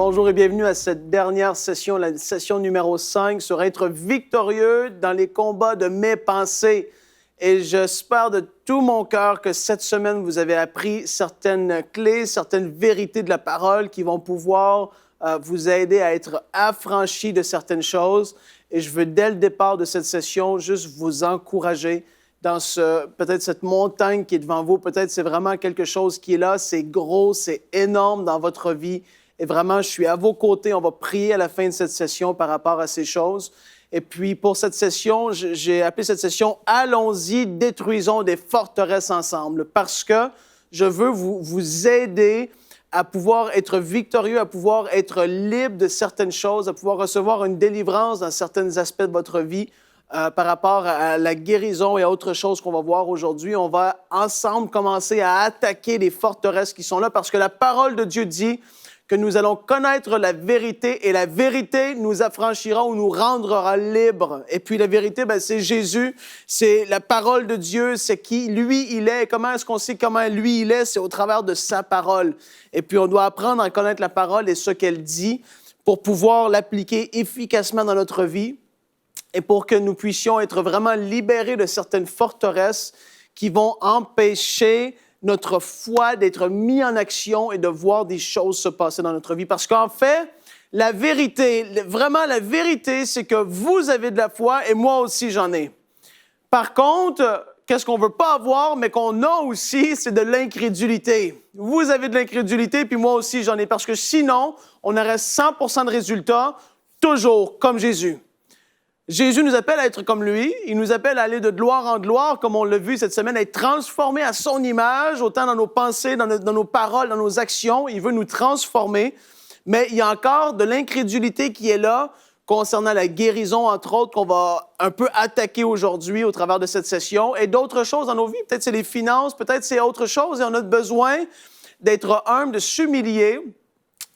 Bonjour et bienvenue à cette dernière session, la session numéro 5 sur être victorieux dans les combats de mes pensées. Et j'espère de tout mon cœur que cette semaine, vous avez appris certaines clés, certaines vérités de la parole qui vont pouvoir vous aider à être affranchis de certaines choses. Et je veux, dès le départ de cette session, juste vous encourager dans peut-être cette montagne qui est devant vous. Peut-être c'est vraiment quelque chose qui est là, c'est gros, c'est énorme dans votre vie. Et vraiment, je suis à vos côtés. On va prier à la fin de cette session par rapport à ces choses. Et puis, pour cette session, j'ai appelé cette session « Allons-y, détruisons des forteresses ensemble » parce que je veux vous aider à pouvoir être victorieux, à pouvoir être libre de certaines choses, à pouvoir recevoir une délivrance dans certains aspects de votre vie par rapport à la guérison et à autres choses qu'on va voir aujourd'hui. On va ensemble commencer à attaquer les forteresses qui sont là parce que la parole de Dieu dit que nous allons connaître la vérité et la vérité nous affranchira ou nous rendra libres. Et puis la vérité, c'est Jésus, c'est la parole de Dieu, c'est qui lui il est. Et comment est-ce qu'on sait comment lui il est? C'est au travers de sa parole. Et puis on doit apprendre à connaître la parole et ce qu'elle dit pour pouvoir l'appliquer efficacement dans notre vie et pour que nous puissions être vraiment libérés de certaines forteresses qui vont empêcher notre foi d'être mis en action et de voir des choses se passer dans notre vie. Parce qu'en fait, la vérité, vraiment la vérité, c'est que vous avez de la foi et moi aussi j'en ai. Par contre, qu'est-ce qu'on ne veut pas avoir, mais qu'on a aussi, c'est de l'incrédulité. Vous avez de l'incrédulité, puis moi aussi j'en ai. Parce que sinon, on aurait 100% de résultats, toujours comme Jésus. Jésus nous appelle à être comme lui. Il nous appelle à aller de gloire en gloire, comme on l'a vu cette semaine, à être transformés à son image, autant dans nos pensées, dans nos paroles, dans nos actions. Il veut nous transformer. Mais il y a encore de l'incrédulité qui est là concernant la guérison, entre autres, qu'on va un peu attaquer aujourd'hui au travers de cette session. Et d'autres choses dans nos vies. Peut-être c'est les finances, peut-être c'est autre chose. Et on a besoin d'être humble, de s'humilier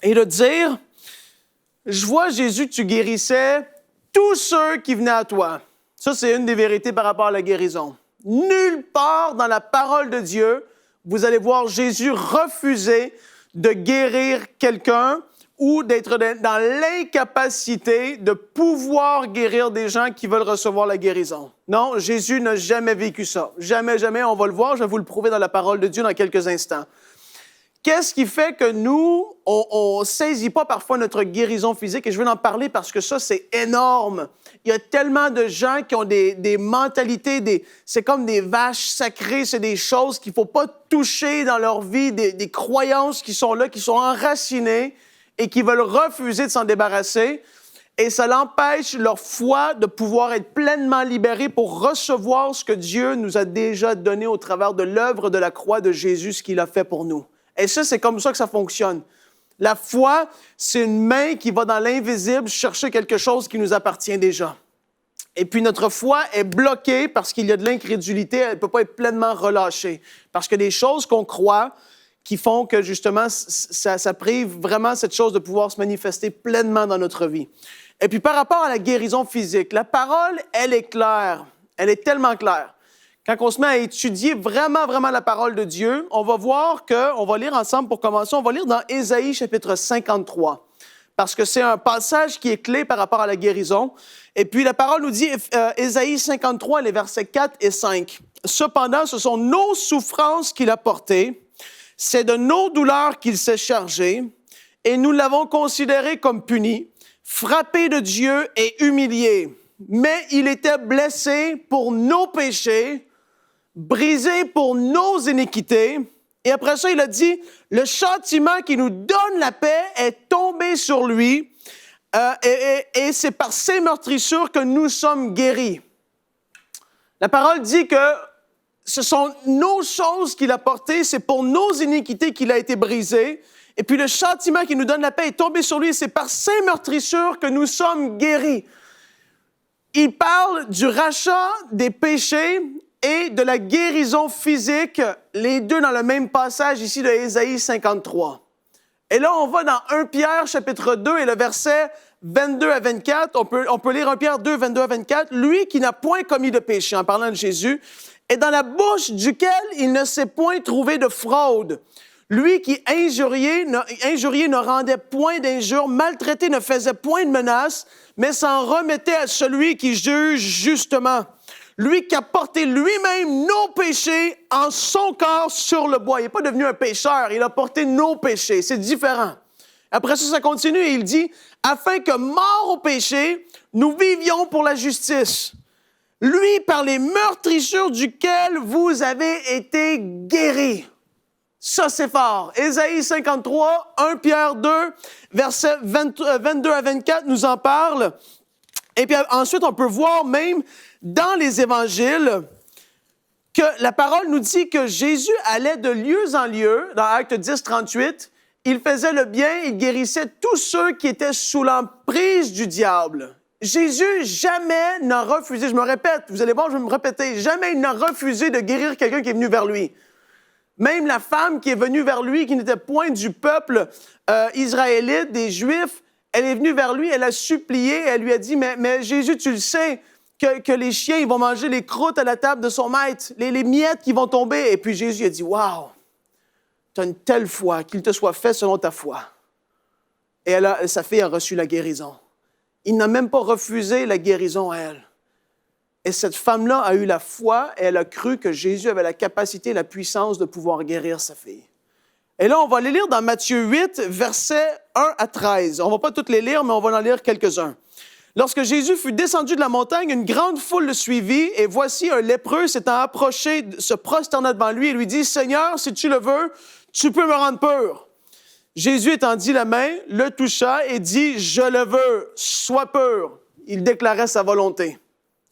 et de dire, je vois Jésus que tu guérissais tous ceux qui venaient à toi. Ça, c'est une des vérités par rapport à la guérison. Nulle part dans la parole de Dieu, vous allez voir Jésus refuser de guérir quelqu'un ou d'être dans l'incapacité de pouvoir guérir des gens qui veulent recevoir la guérison. Non, Jésus n'a jamais vécu ça. Jamais, jamais. On va le voir. Je vais vous le prouver dans la parole de Dieu dans quelques instants. Qu'est-ce qui fait que nous, on ne saisit pas parfois notre guérison physique? Et je veux en parler parce que ça, c'est énorme. Il y a tellement de gens qui ont des mentalités, c'est comme des vaches sacrées, c'est des choses qu'il ne faut pas toucher dans leur vie, des croyances qui sont là, qui sont enracinées et qui veulent refuser de s'en débarrasser. Et ça l'empêche leur foi de pouvoir être pleinement libérée pour recevoir ce que Dieu nous a déjà donné au travers de l'œuvre de la croix de Jésus, ce qu'il a fait pour nous. Et ça, c'est comme ça que ça fonctionne. La foi, c'est une main qui va dans l'invisible chercher quelque chose qui nous appartient déjà. Et puis notre foi est bloquée parce qu'il y a de l'incrédulité, elle ne peut pas être pleinement relâchée. Parce que des choses qu'on croit qui font que justement, ça prive vraiment cette chose de pouvoir se manifester pleinement dans notre vie. Et puis par rapport à la guérison physique, la parole, elle est claire. Elle est tellement claire. Quand on se met à étudier vraiment, vraiment la parole de Dieu, on va voir on va lire ensemble pour commencer, on va lire dans Ésaïe chapitre 53, parce que c'est un passage qui est clé par rapport à la guérison. Et puis la parole nous dit, Ésaïe 53, les versets 4 et 5. « Cependant, ce sont nos souffrances qu'il a portées, c'est de nos douleurs qu'il s'est chargé, et nous l'avons considéré comme puni, frappé de Dieu et humilié. Mais il était blessé pour nos péchés, brisé pour nos iniquités. » Et après ça, il a dit, « Le châtiment qui nous donne la paix est tombé sur lui, et c'est par ses meurtrissures que nous sommes guéris. » La parole dit que ce sont nos choses qu'il a portées, c'est pour nos iniquités qu'il a été brisé. Et puis le châtiment qui nous donne la paix est tombé sur lui, et c'est par ses meurtrissures que nous sommes guéris. Il parle du rachat des péchés et de la guérison physique, les deux dans le même passage ici de Ésaïe 53. Et là, on va dans 1 Pierre chapitre 2 et le verset 22 à 24. On peut lire 1 Pierre 2, 22 à 24. « Lui qui n'a point commis de péché, en parlant de Jésus, et dans la bouche duquel il ne s'est point trouvé de fraude. Lui qui injuriait ne rendait point d'injures, maltraité ne faisait point de menaces, mais s'en remettait à celui qui juge justement. Lui qui a porté lui-même nos péchés en son corps sur le bois. Il n'est pas devenu un pécheur, il a porté nos péchés. C'est différent. Après ça, ça continue et il dit, afin que, mort au péché, nous vivions pour la justice. Lui, par les meurtrissures duquel vous avez été guéris. Ça, c'est fort. Ésaïe 53, 1 Pierre 2, versets 22 à 24 nous en parle. Et puis ensuite, on peut voir même dans les évangiles que la parole nous dit que Jésus allait de lieu en lieu, dans Actes 10, 38, il faisait le bien, il guérissait tous ceux qui étaient sous l'emprise du diable. Jésus jamais n'a refusé, je me répète, vous allez voir, je vais me répéter, jamais il n'a refusé de guérir quelqu'un qui est venu vers lui. Même la femme qui est venue vers lui, qui n'était point du peuple israélite, des Juifs, elle est venue vers lui, elle a supplié, elle lui a dit, mais Jésus, tu le sais, que les chiens ils vont manger les croûtes à la table de son maître, les miettes qui vont tomber. Et puis Jésus a dit, « Wow, tu as une telle foi, qu'il te soit fait selon ta foi. » Et sa fille a reçu la guérison. Il n'a même pas refusé la guérison à elle. Et cette femme-là a eu la foi et elle a cru que Jésus avait la capacité, la puissance de pouvoir guérir sa fille. Et là, on va les lire dans Matthieu 8, versets 1 à 13. On ne va pas toutes les lire, mais on va en lire quelques-uns. Lorsque Jésus fut descendu de la montagne, une grande foule le suivit, et voici un lépreux s'étant approché, se prosternant devant lui et lui dit, « Seigneur, si tu le veux, tu peux me rendre pur. » Jésus étendit la main, le toucha et dit, « Je le veux, sois pur. » Il déclarait sa volonté.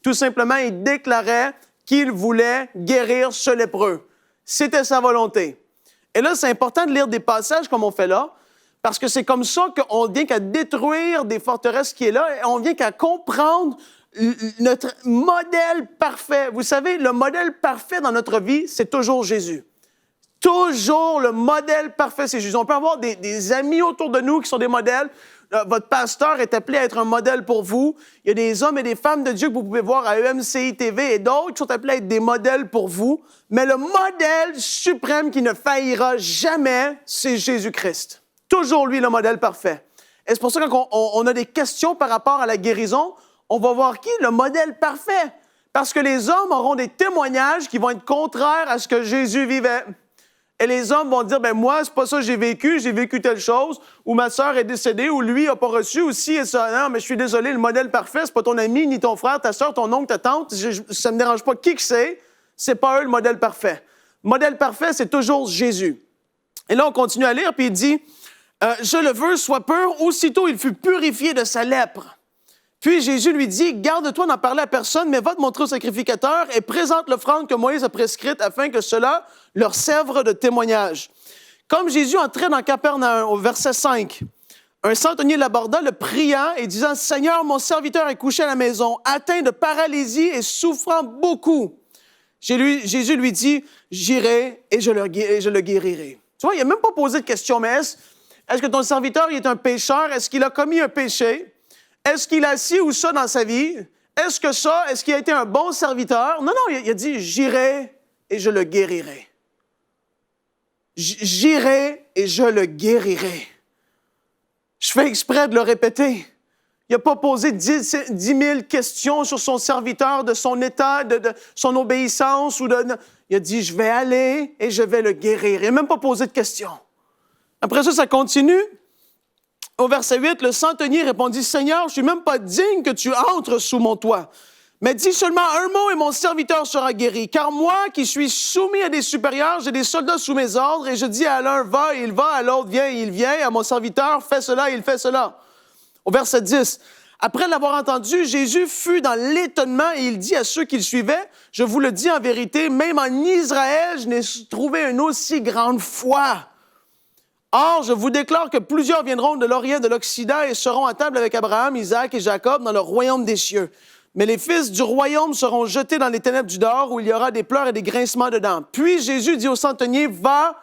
Tout simplement, il déclarait qu'il voulait guérir ce lépreux. C'était sa volonté. Et là, c'est important de lire des passages comme on fait là, parce que c'est comme ça qu'on vient qu'à détruire des forteresses qui est là, et on vient qu'à comprendre notre modèle parfait. Vous savez, le modèle parfait dans notre vie, c'est toujours Jésus. Toujours le modèle parfait, c'est Jésus. On peut avoir des amis autour de nous qui sont des modèles. Votre pasteur est appelé à être un modèle pour vous. Il y a des hommes et des femmes de Dieu que vous pouvez voir à EMCI TV et d'autres qui sont appelés à être des modèles pour vous. Mais le modèle suprême qui ne faillira jamais, c'est Jésus-Christ. Toujours lui, le modèle parfait. Et c'est pour ça que quand on a des questions par rapport à la guérison, on va voir qui? Le modèle parfait. Parce que les hommes auront des témoignages qui vont être contraires à ce que Jésus vivait. Et les hommes vont dire, ben moi, c'est pas ça que j'ai vécu telle chose, ou ma sœur est décédée, ou lui n'a pas reçu, ou si et ça. Non, mais je suis désolé, le modèle parfait, c'est pas ton ami, ni ton frère, ta sœur, ton oncle, ta tante, ça me dérange pas qui que c'est pas eux le modèle parfait. Le modèle parfait, c'est toujours Jésus. Et là, on continue à lire, puis il dit, je le veux, sois pur. Aussitôt, il fut purifié de sa lèpre. Puis Jésus lui dit, garde-toi d'en parler à personne, mais va te montrer au sacrificateur et présente l'offrande que Moïse a prescrite afin que cela leur serve de témoignage. Comme Jésus entrait dans Capernaum, au verset 5, un centenier l'aborda, le priant et disant, « Seigneur, mon serviteur est couché à la maison, atteint de paralysie et souffrant beaucoup. » Jésus lui dit, « J'irai et je le guérirai. » Tu vois, il n'a même pas posé de question, mais est-ce que ton serviteur il est un pécheur? Est-ce qu'il a commis un péché? Est-ce qu'il a ci ou ça dans sa vie? Est-ce qu'il a été un bon serviteur? Non, il a dit, j'irai et je le guérirai. J'irai et je le guérirai. Je fais exprès de le répéter. Il n'a pas posé 10 000 questions sur son serviteur, de son état, de son obéissance. Il a dit, je vais aller et je vais le guérir. Il n'a même pas posé de questions. Après ça continue. Au verset 8, le centenier répondit, « Seigneur, je ne suis même pas digne que tu entres sous mon toit. Mais dis seulement un mot et mon serviteur sera guéri. Car moi, qui suis soumis à des supérieurs, j'ai des soldats sous mes ordres, et je dis à l'un, va, et il va, à l'autre, viens, et il vient, à mon serviteur, fais cela, et il fait cela. » Au verset 10, après l'avoir entendu, Jésus fut dans l'étonnement, et il dit à ceux qui le suivaient, « Je vous le dis en vérité, même en Israël, je n'ai trouvé une aussi grande foi. » Or, je vous déclare que plusieurs viendront de l'Orient, de l'Occident et seront à table avec Abraham, Isaac et Jacob dans le royaume des cieux. Mais les fils du royaume seront jetés dans les ténèbres du dehors où il y aura des pleurs et des grincements dedans. Puis Jésus dit au centenier, « Va,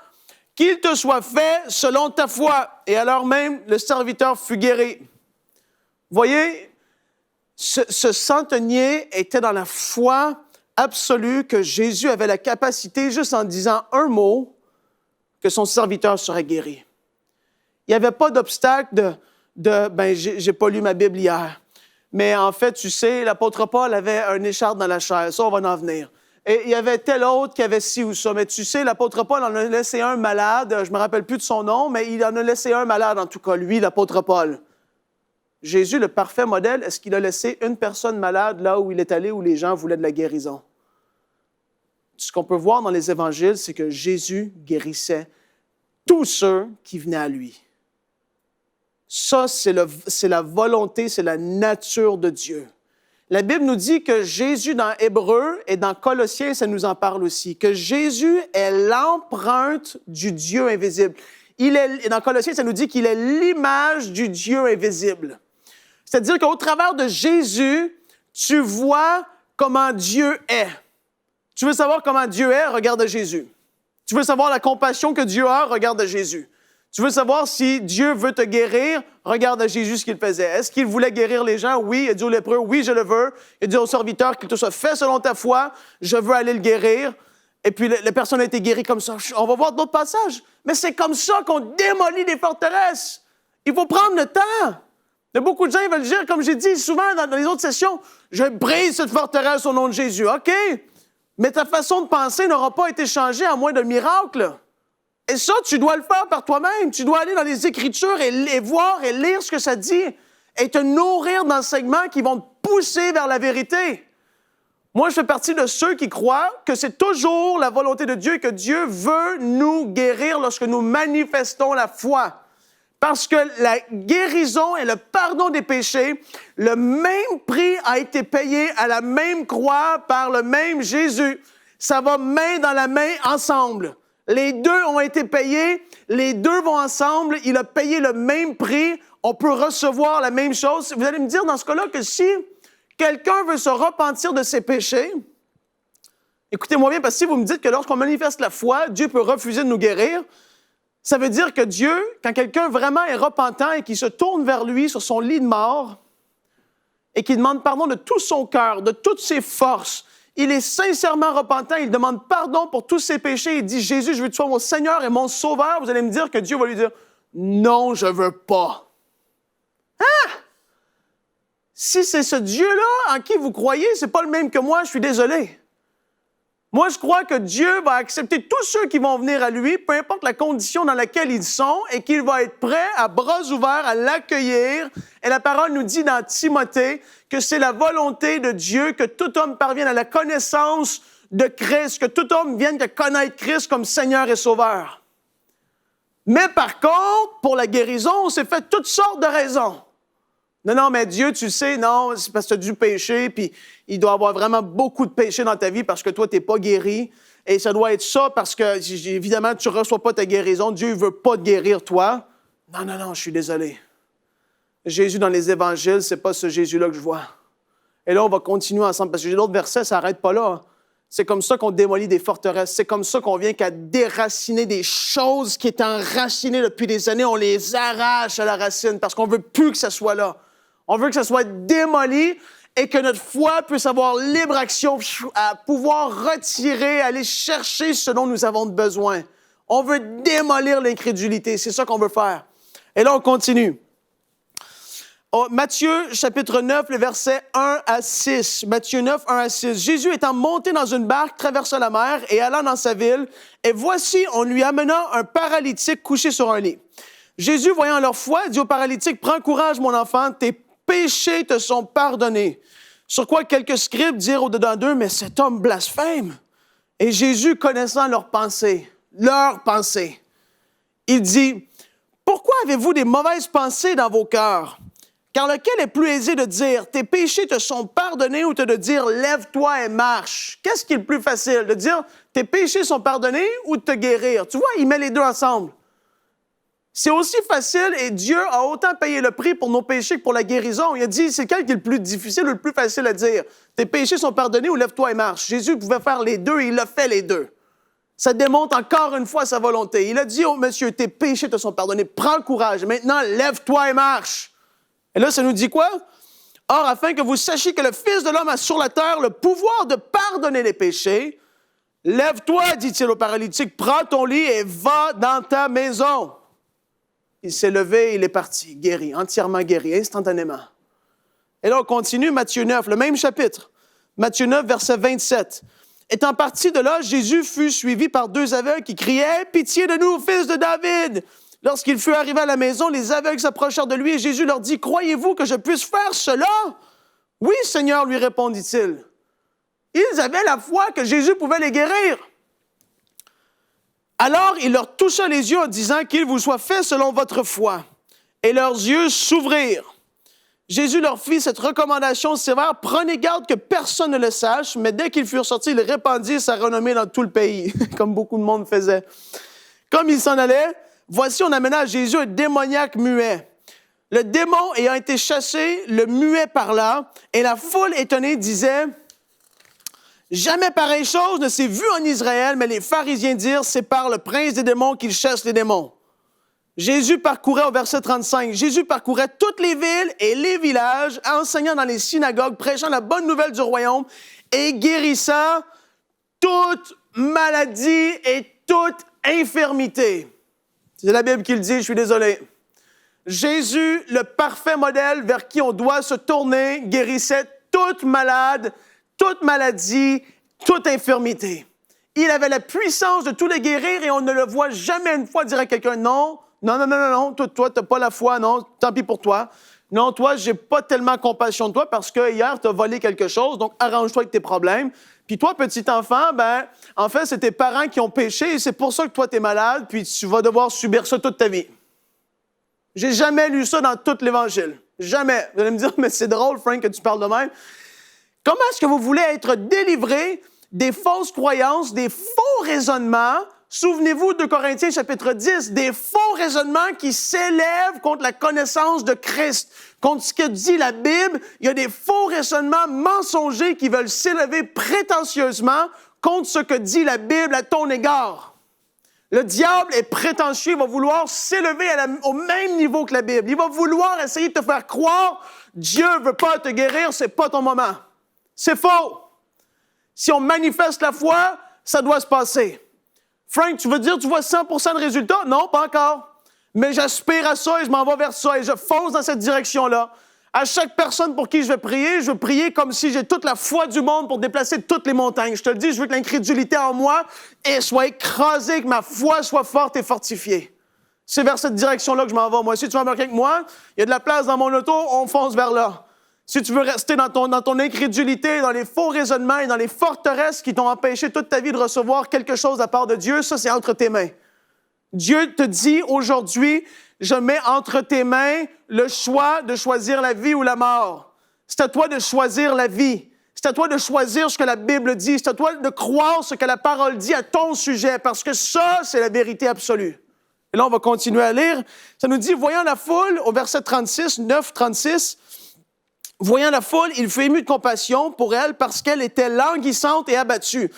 qu'il te soit fait selon ta foi. » Et alors même, le serviteur fut guéri. Vous voyez, ce centenier était dans la foi absolue que Jésus avait la capacité, juste en disant un mot, que son serviteur serait guéri. Il n'y avait pas d'obstacle j'ai pas lu ma Bible hier. Mais en fait, tu sais, l'apôtre Paul avait un écharpe dans la chair. Ça, on va en venir. Et il y avait tel autre qui avait ci ou ça. Mais tu sais, l'apôtre Paul en a laissé un malade. Je ne me rappelle plus de son nom, mais il en a laissé un malade, en tout cas, lui, l'apôtre Paul. Jésus, le parfait modèle, est-ce qu'il a laissé une personne malade là où il est allé, où les gens voulaient de la guérison? Ce qu'on peut voir dans les évangiles, c'est que Jésus guérissait tous ceux qui venaient à lui. Ça, c'est la volonté, c'est la nature de Dieu. La Bible nous dit que Jésus, dans Hébreu et dans Colossiens, ça nous en parle aussi, que Jésus est l'empreinte du Dieu invisible. Dans Colossiens, ça nous dit qu'il est l'image du Dieu invisible. C'est-à-dire qu'au travers de Jésus, tu vois comment Dieu est. Tu veux savoir comment Dieu est? Regarde Jésus. Tu veux savoir la compassion que Dieu a? Regarde Jésus. Tu veux savoir si Dieu veut te guérir? Regarde Jésus ce qu'il faisait. Est-ce qu'il voulait guérir les gens? Oui. Il a dit aux lépreux, oui, je le veux. Il a dit au serviteur qu'il te soit fait selon ta foi. Je veux aller le guérir. Et puis, la personne a été guérie comme ça. On va voir d'autres passages. Mais c'est comme ça qu'on démolit des forteresses. Il faut prendre le temps. Il y a beaucoup de gens qui veulent dire, comme j'ai dit souvent dans les autres sessions, je brise cette forteresse au nom de Jésus. OK. Mais ta façon de penser n'aura pas été changée à moins d'un miracle. Et ça, tu dois le faire par toi-même. Tu dois aller dans les Écritures et voir et lire ce que ça dit et te nourrir d'enseignements qui vont te pousser vers la vérité. Moi, je fais partie de ceux qui croient que c'est toujours la volonté de Dieu et que Dieu veut nous guérir lorsque nous manifestons la foi. Parce que la guérison et le pardon des péchés, le même prix a été payé à la même croix par le même Jésus. Ça va main dans la main ensemble. Les deux ont été payés, les deux vont ensemble, il a payé le même prix, on peut recevoir la même chose. Vous allez me dire dans ce cas-là que si quelqu'un veut se repentir de ses péchés, écoutez-moi bien, parce que si vous me dites que lorsqu'on manifeste la foi, Dieu peut refuser de nous guérir, ça veut dire que Dieu, quand quelqu'un vraiment est repentant et qu'il se tourne vers lui sur son lit de mort et qu'il demande pardon de tout son cœur, de toutes ses forces, il est sincèrement repentant, il demande pardon pour tous ses péchés, il dit « Jésus, je veux que tu sois mon Seigneur et mon Sauveur », vous allez me dire que Dieu va lui dire « Non, je ne veux pas ». Hein? Si c'est ce Dieu-là en qui vous croyez, ce n'est pas le même que moi, je suis désolé. Moi, je crois que Dieu va accepter tous ceux qui vont venir à lui, peu importe la condition dans laquelle ils sont, et qu'il va être prêt, à bras ouverts, à l'accueillir. Et la parole nous dit dans Timothée que c'est la volonté de Dieu que tout homme parvienne à la connaissance de Christ, que tout homme vienne à connaître Christ comme Seigneur et Sauveur. Mais par contre, pour la guérison, on s'est fait toutes sortes de raisons. Non, mais Dieu, tu sais, non, c'est parce que tu as du péché, puis il doit y avoir vraiment beaucoup de péché dans ta vie parce que toi, tu n'es pas guéri. Et ça doit être ça parce que, évidemment, tu ne reçois pas ta guérison. Dieu ne veut pas te guérir, toi. Non, je suis désolé. Jésus, dans les évangiles, ce n'est pas ce Jésus-là que je vois. Et là, on va continuer ensemble parce que j'ai d'autres versets, ça n'arrête pas là. C'est comme ça qu'on démolit des forteresses. C'est comme ça qu'on vient qu'à déraciner des choses qui étaient enracinées depuis des années. On les arrache à la racine parce qu'on ne veut plus que ça soit là. On veut que ça soit démoli et que notre foi puisse avoir libre action à pouvoir retirer, aller chercher ce dont nous avons besoin. On veut démolir l'incrédulité. C'est ça qu'on veut faire. Et là, on continue. Matthieu, chapitre 9, le verset 1 à 6. Matthieu 9, 1 à 6. Jésus étant monté dans une barque, traversa la mer et alla dans sa ville. Et voici, on lui amena un paralytique couché sur un lit. Jésus, voyant leur foi, dit au paralytique, « Prends courage, mon enfant, tes péchés te sont pardonnés. » Sur quoi quelques scribes dirent au-dedans d'eux, « Mais cet homme blasphème. » Et Jésus, connaissant leurs pensées, il dit, « Pourquoi avez-vous des mauvaises pensées dans vos cœurs? Car lequel est plus aisé de dire, tes péchés te sont pardonnés ou de dire, lève-toi et marche? Qu'est-ce qui est le plus facile? De dire, tes péchés sont pardonnés ou de te guérir? Tu vois, il met les deux ensemble. C'est aussi facile et Dieu a autant payé le prix pour nos péchés que pour la guérison. Il a dit, c'est quel qui est le plus difficile ou le plus facile à dire? Tes péchés sont pardonnés ou lève-toi et marche? Jésus pouvait faire les deux et il a fait les deux. Ça démontre encore une fois sa volonté. Il a dit au monsieur, tes péchés te sont pardonnés, prends courage, maintenant lève-toi et marche. Et là, ça nous dit quoi? Or, afin que vous sachiez que le Fils de l'homme a sur la terre le pouvoir de pardonner les péchés, Lève-toi, dit-il au paralytique, prends ton lit et va dans ta maison. Il s'est levé, il est parti, guéri, entièrement guéri, instantanément. Et là, on continue, Matthieu 9, le même chapitre. Matthieu 9, verset 27. Étant parti de là, Jésus fut suivi par 2 aveugles qui criaient « Pitié de nous, fils de David !» Lorsqu'il fut arrivé à la maison, les aveugles s'approchèrent de lui et Jésus leur dit « Croyez-vous que je puisse faire cela? »« Oui, Seigneur, lui répondit-il. » Ils avaient la foi que Jésus pouvait les guérir. Alors, il leur toucha les yeux en disant qu'il vous soit fait selon votre foi. Et leurs yeux s'ouvrirent. Jésus leur fit cette recommandation sévère, « Prenez garde que personne ne le sache. » Mais dès qu'ils furent sortis, il répandit sa renommée dans tout le pays, comme beaucoup de monde faisait. Comme il s'en allait, voici, on amena à Jésus un démoniaque muet. Le démon ayant été chassé, le muet parla, et la foule étonnée disait, « Jamais pareille chose ne s'est vue en Israël, mais les pharisiens dirent, c'est par le prince des démons qu'il chasse les démons. » Jésus parcourait, au verset 35, Jésus parcourait toutes les villes et les villages, enseignant dans les synagogues, prêchant la bonne nouvelle du royaume et guérissant toute maladie et toute infirmité. C'est la Bible qui le dit, je suis désolé. Jésus, le parfait modèle vers qui on doit se tourner, guérissait toute malade, toute maladie, toute infirmité. Il avait la puissance de tout les guérir et on ne le voit jamais une fois dire à quelqu'un « Non, toi, tu n'as pas la foi, non, tant pis pour toi. Non, toi, j'ai pas tellement compassion de toi parce que hier, tu as volé quelque chose, donc arrange-toi avec tes problèmes. Puis toi, petit enfant, en fait, c'est tes parents qui ont péché et c'est pour ça que toi, tu es malade, puis tu vas devoir subir ça toute ta vie. » J'ai jamais lu ça dans tout l'Évangile. Jamais. Vous allez me dire, mais c'est drôle, Frank, que tu parles de même. Comment est-ce que vous voulez être délivré des fausses croyances, des faux raisonnements? Souvenez-vous de Corinthiens chapitre 10, des faux raisonnements qui s'élèvent contre la connaissance de Christ, contre ce que dit la Bible. Il y a des faux raisonnements mensongers qui veulent s'élever prétentieusement contre ce que dit la Bible à ton égard. Le diable est prétentieux, il va vouloir s'élever au même niveau que la Bible. Il va vouloir essayer de te faire croire Dieu ne veut pas te guérir, c'est pas ton moment. C'est faux. Si on manifeste la foi, ça doit se passer. Frank, tu veux dire tu vois 100% de résultats? Non, pas encore. Mais j'aspire à ça et je m'en vais vers ça et je fonce dans cette direction-là. À chaque personne pour qui je vais prier comme si j'ai toute la foi du monde pour déplacer toutes les montagnes. Je te le dis, je veux que l'incrédulité en moi soit écrasée, que ma foi soit forte et fortifiée. C'est vers cette direction-là que je m'en vais. Moi, si tu vas embarquer avec moi, il y a de la place dans mon auto, on fonce vers là. Si tu veux rester dans ton incrédulité, dans les faux raisonnements et dans les forteresses qui t'ont empêché toute ta vie de recevoir quelque chose de la part de Dieu, ça, c'est entre tes mains. Dieu te dit aujourd'hui, je mets entre tes mains le choix de choisir la vie ou la mort. C'est à toi de choisir la vie. C'est à toi de choisir ce que la Bible dit. C'est à toi de croire ce que la parole dit à ton sujet, parce que ça, c'est la vérité absolue. Et là, on va continuer à lire. Ça nous dit, voyant la foule, au verset 36, 9, 36, voyant la foule, il fut ému de compassion pour elle parce qu'elle était languissante et abattue,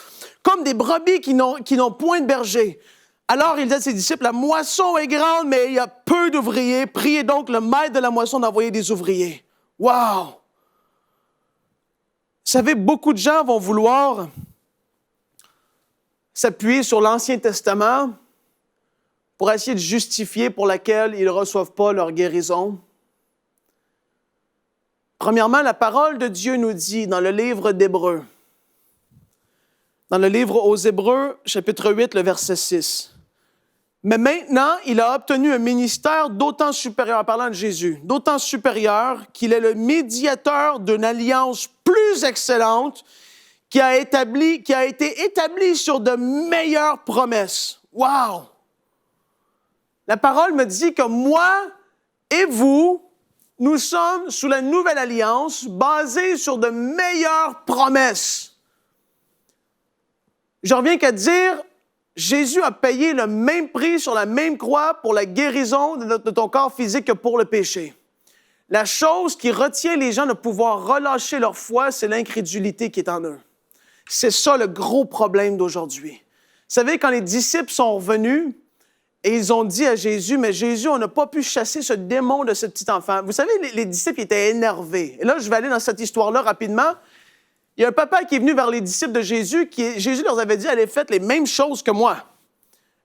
comme des brebis qui n'ont point de berger. Alors il dit à ses disciples, la moisson est grande, mais il y a peu d'ouvriers. Priez donc le maître de la moisson d'envoyer des ouvriers. Wow! Vous savez, beaucoup de gens vont vouloir s'appuyer sur l'Ancien Testament pour essayer de justifier pour laquelle ils ne reçoivent pas leur guérison. Premièrement, la parole de Dieu nous dit dans le livre d'Hébreux, dans le livre aux Hébreux, chapitre 8, le verset 6, « Mais maintenant, il a obtenu un ministère d'autant supérieur, en parlant de Jésus, d'autant supérieur qu'il est le médiateur d'une alliance plus excellente qui a été établie sur de meilleures promesses. » Wow! La parole me dit que moi et vous, nous sommes sous la nouvelle alliance basée sur de meilleures promesses. Je reviens qu'à dire, Jésus a payé le même prix sur la même croix pour la guérison de ton corps physique que pour le péché. La chose qui retient les gens de pouvoir relâcher leur foi, c'est l'incrédulité qui est en eux. C'est ça le gros problème d'aujourd'hui. Vous savez, quand les disciples sont revenus, et ils ont dit à Jésus, mais Jésus, on n'a pas pu chasser ce démon de ce petit enfant. Vous savez, les disciples étaient énervés. Et là, je vais aller dans cette histoire-là rapidement. Il y a un papa qui est venu vers les disciples de Jésus, Jésus leur avait dit, allez, faites les mêmes choses que moi.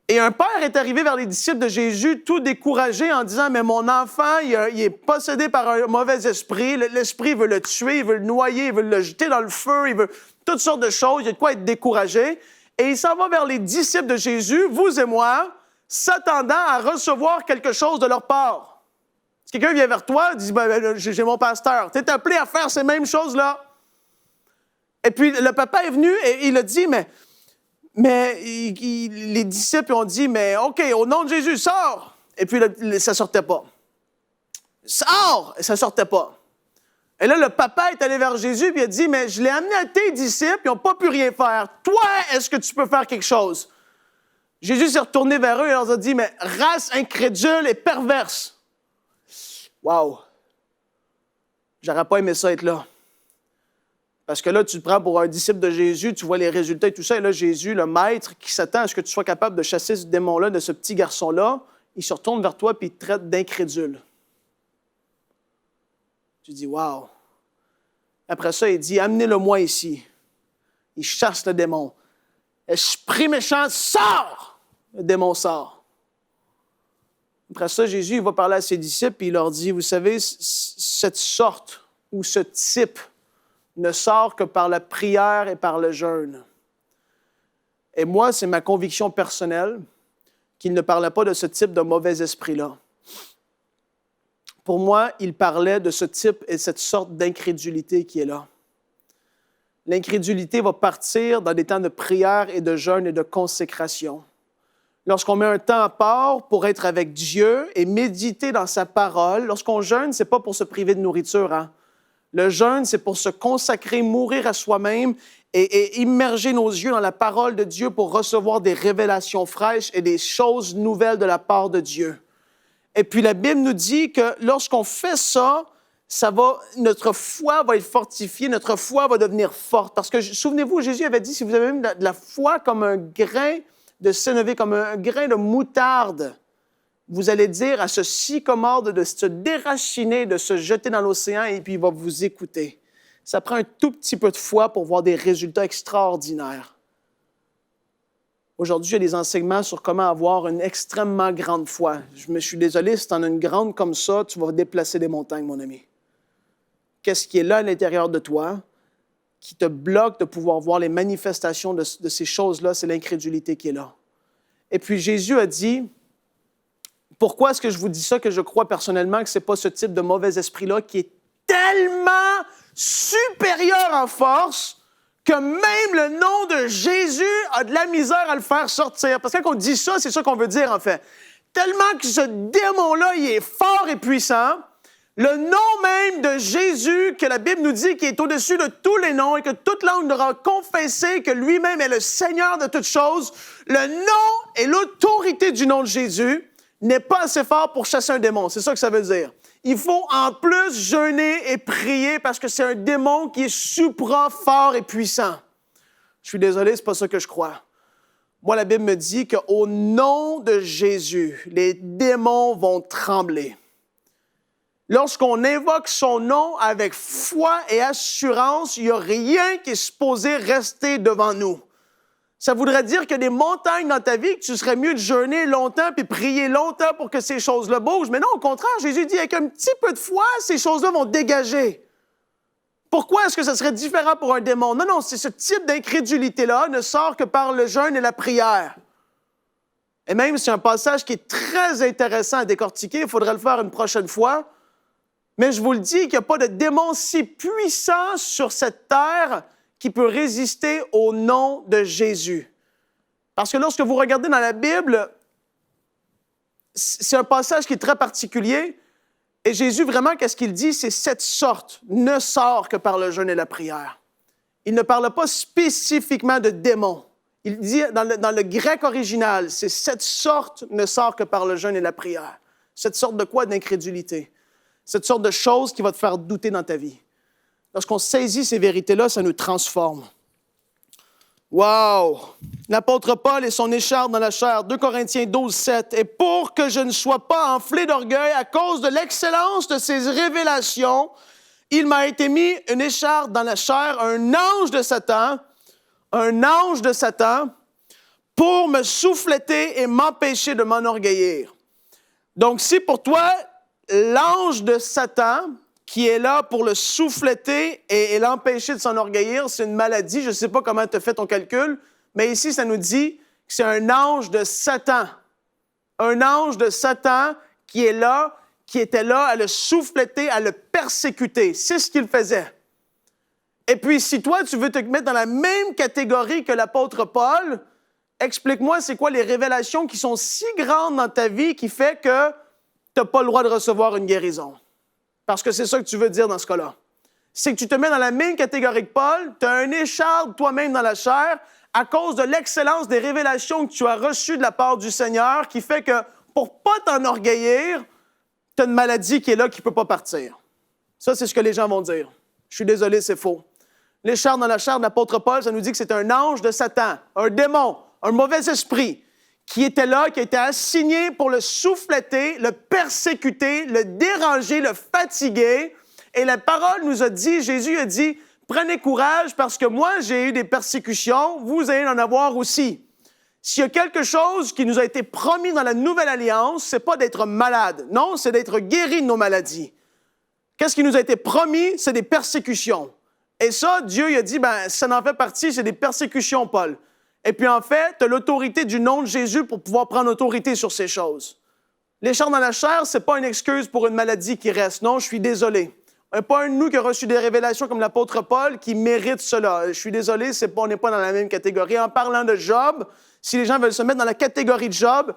Et un père est arrivé vers les disciples de Jésus, tout découragé, en disant, mais mon enfant, il est possédé par un mauvais esprit. L'esprit veut le tuer, il veut le noyer, il veut le jeter dans le feu, il veut toutes sortes de choses. Il y a de quoi être découragé. Et il s'en va vers les disciples de Jésus, vous et moi, s'attendant à recevoir quelque chose de leur part. Si quelqu'un vient vers toi et dit, j'ai mon pasteur, tu es appelé à faire ces mêmes choses-là. Et puis le papa est venu et il a dit, les disciples ont dit, mais OK, au nom de Jésus, sors! Et puis, ça ne sortait pas. Sors! Et ça ne sortait pas. Et là, le papa est allé vers Jésus et il a dit, mais je l'ai amené à tes disciples, ils n'ont pas pu rien faire. Toi, est-ce que tu peux faire quelque chose? Jésus s'est retourné vers eux et leur a dit, mais race incrédule et perverse. Wow! J'aurais pas aimé ça être là. Parce que là, tu te prends pour un disciple de Jésus, tu vois les résultats et tout ça, et là, Jésus, le maître, qui s'attend à ce que tu sois capable de chasser ce démon-là, de ce petit garçon-là, il se retourne vers toi et il te traite d'incrédule. Tu dis, wow! Après ça, il dit, amenez-le-moi ici. Il chasse le démon. Esprit méchant, sors! Le démon sort. Après ça, Jésus, il va parler à ses disciples et il leur dit, vous savez, cette sorte ou ce type ne sort que par la prière et par le jeûne. Et moi, c'est ma conviction personnelle qu'il ne parlait pas de ce type de mauvais esprit-là. Pour moi, il parlait de ce type et cette sorte d'incrédulité qui est là. L'incrédulité va partir dans des temps de prière et de jeûne et de consécration. Lorsqu'on met un temps à part pour être avec Dieu et méditer dans sa parole, lorsqu'on jeûne, ce n'est pas pour se priver de nourriture, hein? Le jeûne, c'est pour se consacrer, mourir à soi-même et immerger nos yeux dans la parole de Dieu pour recevoir des révélations fraîches et des choses nouvelles de la part de Dieu. Et puis la Bible nous dit que lorsqu'on fait ça, notre foi va être fortifiée, notre foi va devenir forte. Parce que, souvenez-vous, Jésus avait dit, si vous avez même de la foi comme un grain de sénévé, comme un grain de moutarde, vous allez dire à ce sycomore de se déraciner, de se jeter dans l'océan et puis il va vous écouter. Ça prend un tout petit peu de foi pour voir des résultats extraordinaires. Aujourd'hui, il y a des enseignements sur comment avoir une extrêmement grande foi. Je suis désolé, si tu en as une grande comme ça, tu vas déplacer des montagnes, mon ami. Qu'est-ce qui est là à l'intérieur de toi qui te bloque de pouvoir voir les manifestations de ces choses-là? C'est l'incrédulité qui est là. Et puis Jésus a dit, pourquoi est-ce que je vous dis ça, que je crois personnellement que ce n'est pas ce type de mauvais esprit-là qui est tellement supérieur en force que même le nom de Jésus a de la misère à le faire sortir. Parce que quand on dit ça, c'est ça qu'on veut dire en fait. Tellement que ce démon-là, il est fort et puissant, le nom même de Jésus, que la Bible nous dit qu'il est au-dessus de tous les noms et que toute langue devra confesser que lui-même est le Seigneur de toutes choses, le nom et l'autorité du nom de Jésus n'est pas assez fort pour chasser un démon. C'est ça que ça veut dire. Il faut en plus jeûner et prier parce que c'est un démon qui est supra fort et puissant. Je suis désolé, c'est pas ça que je crois. Moi, la Bible me dit qu'au nom de Jésus, les démons vont trembler. Lorsqu'on invoque son nom avec foi et assurance, il n'y a rien qui est supposé rester devant nous. Ça voudrait dire qu'il y a des montagnes dans ta vie que tu serais mieux de jeûner longtemps puis prier longtemps pour que ces choses-là bougent. Mais non, au contraire, Jésus dit, avec un petit peu de foi, ces choses-là vont dégager. Pourquoi est-ce que ça serait différent pour un démon? Non, c'est ce type d'incrédulité-là ne sort que par le jeûne et la prière. Et même, c'est un passage qui est très intéressant à décortiquer, il faudrait le faire une prochaine fois. Mais je vous le dis qu'il n'y a pas de démon si puissant sur cette terre qui peut résister au nom de Jésus. Parce que lorsque vous regardez dans la Bible, c'est un passage qui est très particulier. Et Jésus, vraiment, qu'est-ce qu'il dit? C'est cette sorte ne sort que par le jeûne et la prière. Il ne parle pas spécifiquement de démons. Il dit dans le grec original, c'est cette sorte ne sort que par le jeûne et la prière. Cette sorte de quoi? D'incrédulité. Cette sorte de chose qui va te faire douter dans ta vie. Lorsqu'on saisit ces vérités-là, ça nous transforme. Wow! L'apôtre Paul et son écharpe dans la chair, 2 Corinthiens 12, 7. « Et pour que je ne sois pas enflé d'orgueil à cause de l'excellence de ces révélations Il m'a été mis une écharpe dans la chair, un ange de Satan, pour me souffleter et m'empêcher de m'enorgueillir. Donc, si pour toi, l'ange de Satan, qui est là pour le souffleter et l'empêcher de s'enorgueillir, c'est une maladie, je ne sais pas comment tu as fait ton calcul, mais ici, ça nous dit que c'est un ange de Satan. Un ange de Satan qui était là à le souffleter, à le persécuter. C'est ce qu'il faisait. Et puis, si toi, tu veux te mettre dans la même catégorie que l'apôtre Paul, explique-moi, c'est quoi les révélations qui sont si grandes dans ta vie qui fait que tu n'as pas le droit de recevoir une guérison? Parce que c'est ça que tu veux dire dans ce cas-là. C'est que tu te mets dans la même catégorie que Paul, tu as un écharpe toi-même dans la chair à cause de l'excellence des révélations que tu as reçues de la part du Seigneur qui fait que pour ne pas t'enorgueillir, tu as une maladie qui est là qui ne peut pas partir. Ça, c'est ce que les gens vont dire. Je suis désolé, c'est faux. L'écharpe dans la chair de l'apôtre Paul, ça nous dit que c'est un ange de Satan, un démon, un mauvais esprit qui était là, qui a été assigné pour le souffleter, le persécuter, le déranger, le fatiguer. Et la parole nous a dit, Jésus a dit, « Prenez courage parce que moi, j'ai eu des persécutions, vous allez en avoir aussi. » S'il y a quelque chose qui nous a été promis dans la Nouvelle Alliance, c'est pas d'être malade. Non, c'est d'être guéri de nos maladies. Qu'est-ce qui nous a été promis? C'est des persécutions. Et ça, Dieu il a dit, ça en fait partie, c'est des persécutions, Paul. Et puis en fait, tu as l'autorité du nom de Jésus pour pouvoir prendre autorité sur ces choses. L'écharpe dans la chair, c'est pas une excuse pour une maladie qui reste. Non, je suis désolé. Pas un de nous qui a reçu des révélations comme l'apôtre Paul qui mérite cela. Je suis désolé, on n'est pas dans la même catégorie. En parlant de Job, si les gens veulent se mettre dans la catégorie de Job,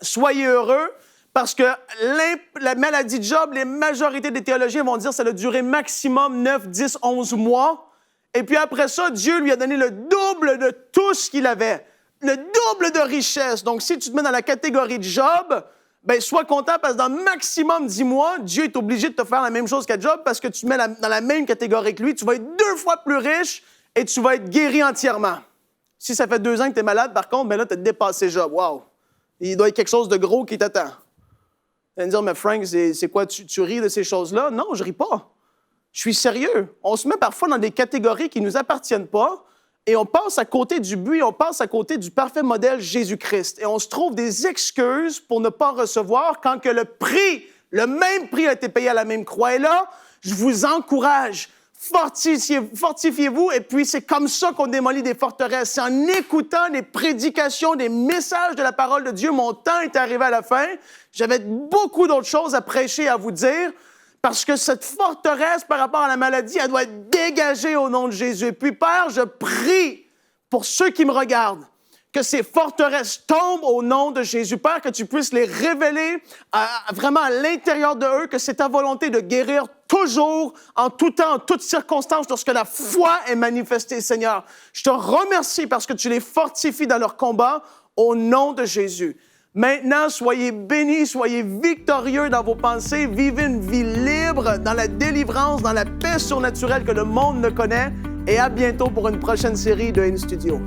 soyez heureux parce que la maladie de Job, les majorités des théologiens vont dire que ça a duré maximum 9, 10, 11 mois. Et puis après ça, Dieu lui a donné le double de tout ce qu'il avait, le double de richesse. Donc si tu te mets dans la catégorie de Job, sois content parce que dans maximum 10 mois, Dieu est obligé de te faire la même chose qu'à Job parce que tu te mets dans la même catégorie que lui. Tu vas être 2 fois plus riche et tu vas être guéri entièrement. Si ça fait 2 ans que tu es malade, par contre, là, tu as dépassé Job. Wow! Il doit y avoir quelque chose de gros qui t'attend. Tu vas me dire, mais Frank, c'est quoi? Tu ris de ces choses-là? Non, je ris pas. Je suis sérieux. On se met parfois dans des catégories qui ne nous appartiennent pas et on passe à côté du but, on passe à côté du parfait modèle Jésus-Christ. Et on se trouve des excuses pour ne pas recevoir quand que le même prix a été payé à la même croix. Et là, je vous encourage, fortifiez-vous et puis c'est comme ça qu'on démolit des forteresses. C'est en écoutant des prédications, des messages de la parole de Dieu. Mon temps est arrivé à la fin. J'avais beaucoup d'autres choses à prêcher, à vous dire. Parce que cette forteresse par rapport à la maladie, elle doit être dégagée au nom de Jésus. Et puis, Père, je prie pour ceux qui me regardent, que ces forteresses tombent au nom de Jésus. Père, que tu puisses les révéler vraiment à l'intérieur de eux, que c'est ta volonté de guérir toujours, en tout temps, en toutes circonstances, lorsque la foi est manifestée, Seigneur. Je te remercie parce que tu les fortifies dans leur combat au nom de Jésus. Maintenant, soyez bénis, soyez victorieux dans vos pensées, vivez une vie libre dans la délivrance, dans la paix surnaturelle que le monde ne connaît. Et à bientôt pour une prochaine série de In Studio.